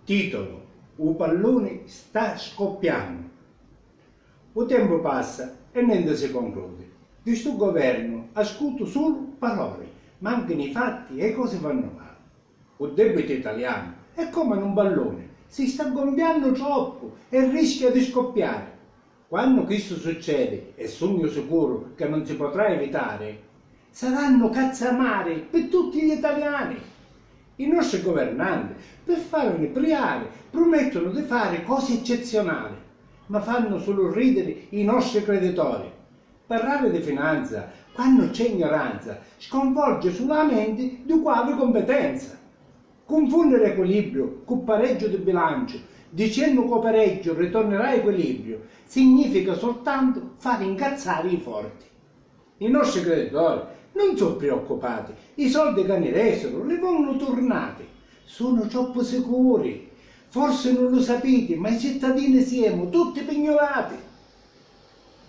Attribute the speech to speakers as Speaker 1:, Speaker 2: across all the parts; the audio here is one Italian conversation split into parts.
Speaker 1: Titolo: "Il pallone sta scoppiando". Il tempo passa e niente si conclude. Di sto governo ascolto solo parole, mancano i fatti e cose vanno male. Il debito italiano è come un pallone, si sta gonfiando troppo e rischia di scoppiare. Quando questo succede, e sono sicuro che non si potrà evitare, saranno cazzamare per tutti gli italiani. I nostri governanti, per farli priare, promettono di fare cose eccezionali, ma fanno solo ridere i nostri creditori. Parlare di finanza, quando c'è ignoranza, sconvolge sulla mente di quale competenza. Confondere equilibrio con pareggio di bilancio, dicendo che pareggio ritornerà a equilibrio, significa soltanto fare incazzare i forti. I nostri creditori non sono preoccupati, i soldi che ne restano li vengono tornati, sono troppo sicuri. Forse non lo sapete, ma i cittadini siamo tutti pignorati.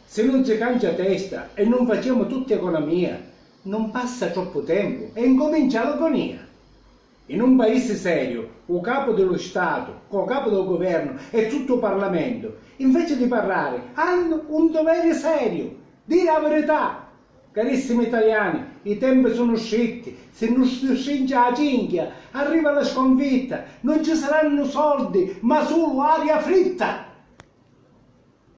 Speaker 1: Se non si cambia testa e non facciamo tutta economia, non passa troppo tempo e incomincia l'agonia. In un paese serio, il capo dello Stato, il capo del governo e tutto il Parlamento, invece di parlare, hanno un dovere serio, dire la verità. Carissimi italiani, i tempi sono stretti, se non si stringe la cinghia, arriva la sconfitta, non ci saranno soldi, ma solo aria fritta.